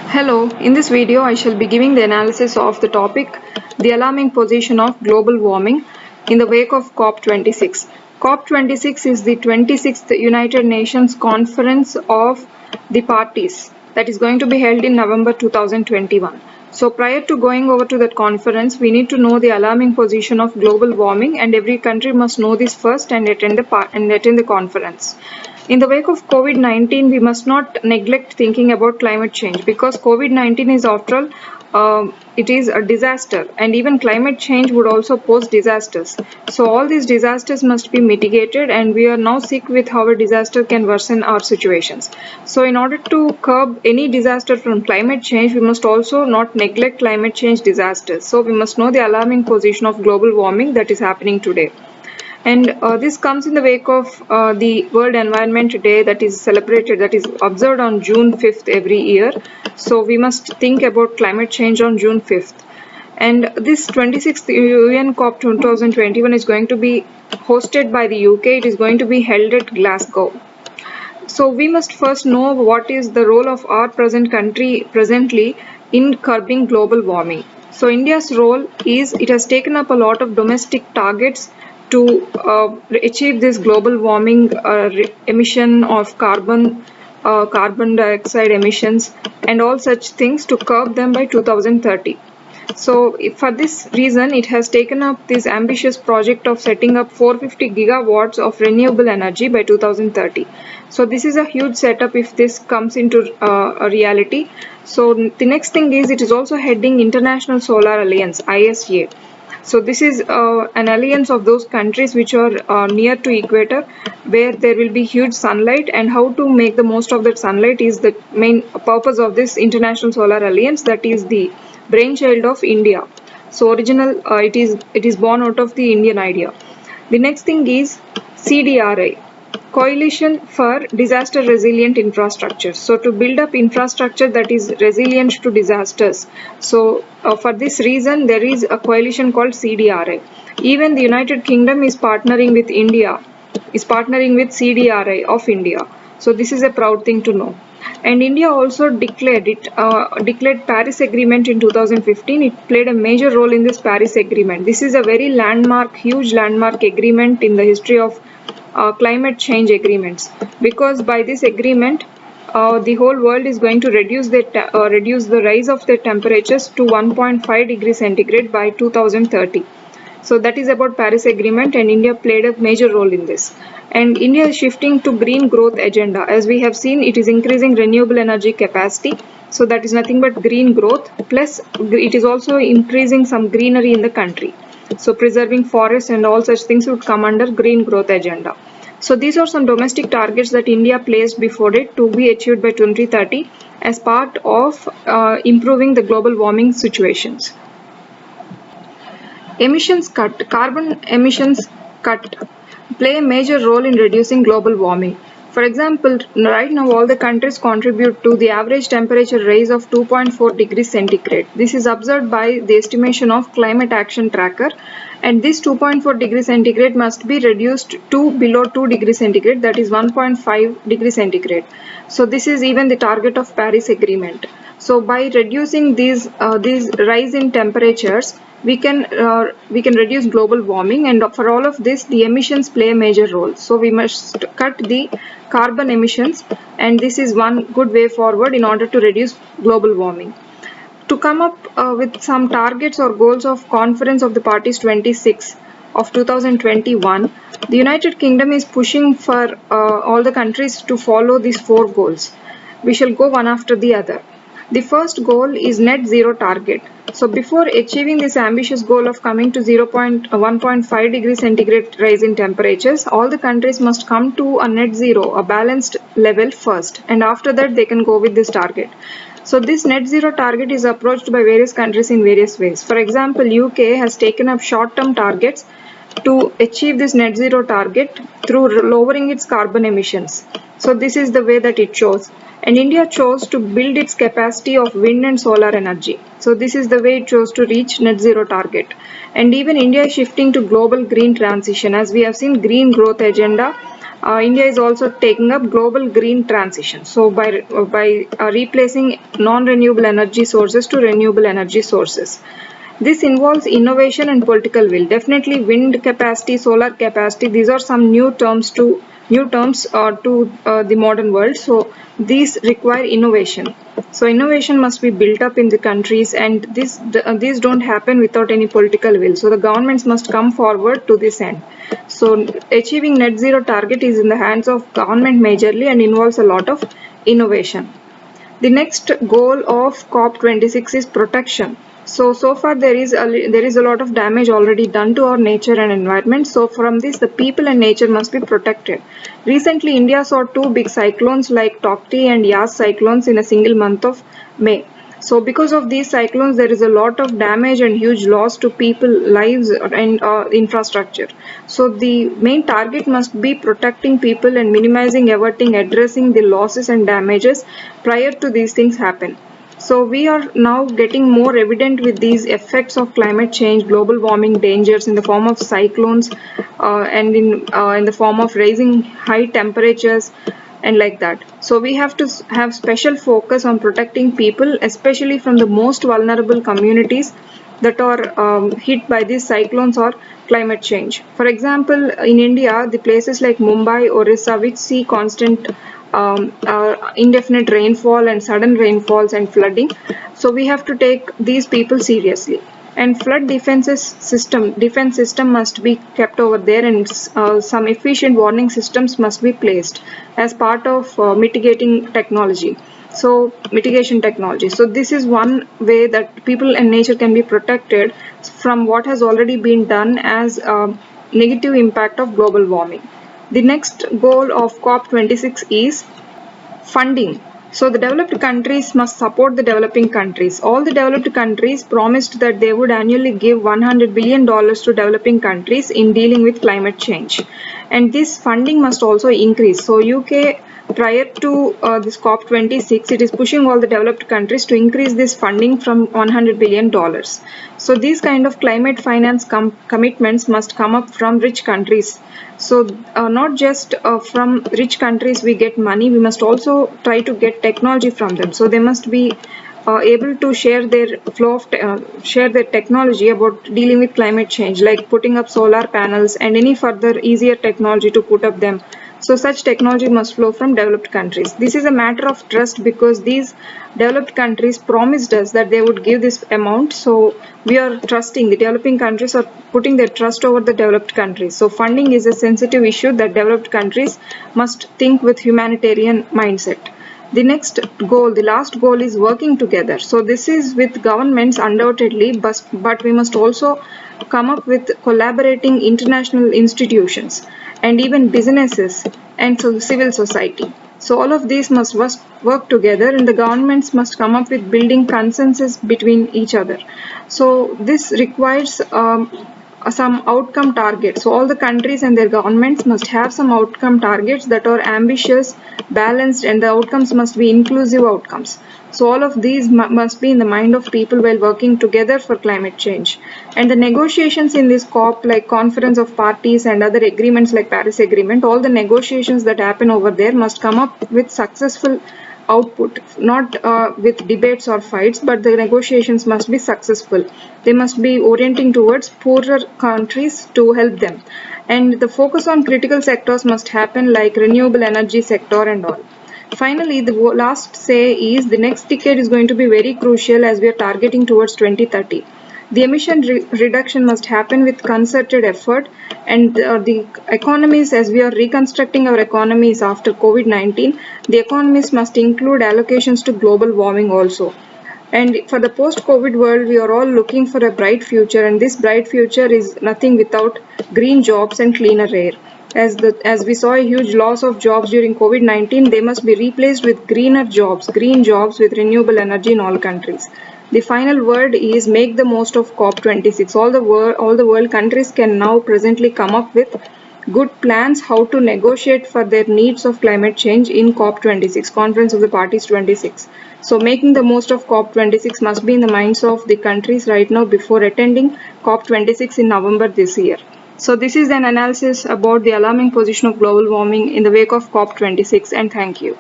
Hello, in this video I shall be giving the analysis of the topic the alarming position of global warming in the wake of COP26. COP26 is the 26th United Nations Conference of the Parties that is going to be held in November 2021. So prior to going over to that conference, we need to know the alarming position of global warming, and every country must know this first and attend the conference. In the wake of COVID-19, we must not neglect thinking about climate change, because COVID-19 is, after all, it is a disaster, and even climate change would also pose disasters. So all these disasters must be mitigated, and we are now sick with how a disaster can worsen our situations. So in order to curb any disaster from climate change, we must also not neglect climate change disasters. So we must know the alarming position of global warming that is happening today. And this comes in the wake of the World Environment Day that is celebrated, that is observed on June 5th every year. So we must think about climate change on June 5th. And this 26th UN COP 2021 is going to be hosted by the UK. It is going to be held at Glasgow. So we must first know what is the role of our country presently in curbing global warming. So India's role is, it has taken up a lot of domestic targets to achieve this global warming emission of carbon dioxide emissions and all such things, to curb them by 2030. So for this reason, it has taken up this ambitious project of setting up 450 gigawatts of renewable energy by 2030. So this is a huge setup if this comes into a reality. So the next thing is, it is also heading International Solar Alliance, ISA. So this is an alliance of those countries which are near to equator, where there will be huge sunlight, and how to make the most of that sunlight is the main purpose of this International Solar Alliance, that is the brainchild of India. So it is born out of the Indian idea. The next thing is CDRI, Coalition for Disaster Resilient Infrastructure. So to build up infrastructure that is resilient to disasters. So for this reason, there is a coalition called CDRI. Even the United Kingdom is partnering with CDRI of India. So this is a proud thing to know. And India also declared Paris Agreement in 2015. It played a major role in this Paris Agreement. This is a very huge landmark agreement in the history of climate change agreements, because by this agreement, the whole world is going to reduce the rise of their temperatures to 1.5 degrees centigrade by 2030. So that is about Paris Agreement, and India played a major role in this. And India is shifting to green growth agenda. As we have seen, it is increasing renewable energy capacity. So that is nothing but green growth. Plus, it is also increasing some greenery in the country. So preserving forests and all such things would come under green growth agenda. So these are some domestic targets that India placed before it to be achieved by 2030 as part of improving the global warming situations. Carbon emissions cut play a major role in reducing global warming. For example, right now all the countries contribute to the average temperature rise of 2.4 degrees centigrade. This is observed by the estimation of Climate Action Tracker, and this 2.4 degrees centigrade must be reduced to below 2 degrees centigrade, that is 1.5 degrees centigrade. So this is even the target of Paris Agreement. So by reducing these rise in temperatures, we can reduce global warming, and for all of this, the emissions play a major role. So we must cut the carbon emissions, and this is one good way forward in order to reduce global warming. To come up with some targets or goals of Conference of the Parties 26 of 2021, the United Kingdom is pushing for all the countries to follow these 4 goals. We shall go one after the other. The first goal is net zero target. So before achieving this ambitious goal of coming to 1.5 degrees centigrade rise in temperatures, all the countries must come to a net zero, a balanced level first, and after that they can go with this target. So this net zero target is approached by various countries in various ways. For example, UK has taken up short-term targets to achieve this net zero target through lowering its carbon emissions. So this is the way that it chose. And India chose to build its capacity of wind and solar energy. So this is the way it chose to reach net zero target. And even India is shifting to global green transition. As we have seen, green growth agenda India is also taking up global green transition. So by replacing non-renewable energy sources to renewable energy sources. This involves innovation and political will. Definitely, wind capacity, solar capacity. These are some new terms to the modern world. So these require innovation. So innovation must be built up in the countries, and these don't happen without any political will. So the governments must come forward to this end. So achieving net zero target is in the hands of government majorly and involves a lot of innovation. The next goal of COP26 is protection. So far there is a lot of damage already done to our nature and environment. So from this, the people and nature must be protected. Recently, India saw two big cyclones like Tauktae and Yas cyclones in a single month of May. So because of these cyclones, there is a lot of damage and huge loss to people, lives and infrastructure. So the main target must be protecting people and minimizing, averting, addressing the losses and damages prior to these things happen. So we are now getting more evident with these effects of climate change, global warming dangers in the form of cyclones and in the form of raising high temperatures and like that. So we have to have special focus on protecting people, especially from the most vulnerable communities that are hit by these cyclones or climate change. For example, in India, the places like Mumbai, Orissa, which see constant indefinite rainfall and sudden rainfalls and flooding. So we have to take these people seriously. And flood defense system must be kept over there, and some efficient warning systems must be placed as part of mitigation technology. So this is one way that people and nature can be protected from what has already been done as a negative impact of global warming. The next goal of COP26 is funding. So the developed countries must support the developing countries. All the developed countries promised that they would annually give $100 billion to developing countries in dealing with climate change. And this funding must also increase. So UK, prior to this COP26, it is pushing all the developed countries to increase this funding from $100 billion. So these kind of climate finance commitments must come up from rich countries. So not just from rich countries we get money, we must also try to get technology from them. So they must be able to share their share their technology about dealing with climate change, like putting up solar panels and any further easier technology to put up them. So such technology must flow from developed countries. This is a matter of trust because these developed countries promised us that they would give this amount. So we are trusting, the developing countries are putting their trust over the developed countries. So funding is a sensitive issue that developed countries must think with humanitarian mindset. The next goal, the last goal, is working together. So this is with governments undoubtedly, but we must also come up with collaborating international institutions and even businesses and civil society. So all of these must work together, and the governments must come up with building consensus between each other. So this requires some outcome targets. So all the countries and their governments must have some outcome targets that are ambitious, balanced, and the outcomes must be inclusive outcomes. So all of these must be in the mind of people while working together for climate change. And the negotiations in this COP, like Conference of Parties and other agreements like Paris Agreement, all the negotiations that happen over there must come up with successful output, not with debates or fights, but the negotiations must be successful. They must be orienting towards poorer countries to help them. And the focus on critical sectors must happen, like renewable energy sector and all. Finally, the last say is the next decade is going to be very crucial as we are targeting towards 2030. The emission reduction must happen with concerted effort, and the economies, as we are reconstructing our economies after COVID-19, the economies must include allocations to global warming also. And for the post-COVID world, we are all looking for a bright future, and this bright future is nothing without green jobs and cleaner air. As we saw a huge loss of jobs during COVID-19, they must be replaced with green jobs with renewable energy in all countries. The final word is make the most of COP26. All the world countries can now presently come up with good plans how to negotiate for their needs of climate change in COP26, Conference of the Parties 26. So making the most of COP26 must be in the minds of the countries right now before attending COP26 in November this year. So this is an analysis about the alarming position of global warming in the wake of COP26, and thank you.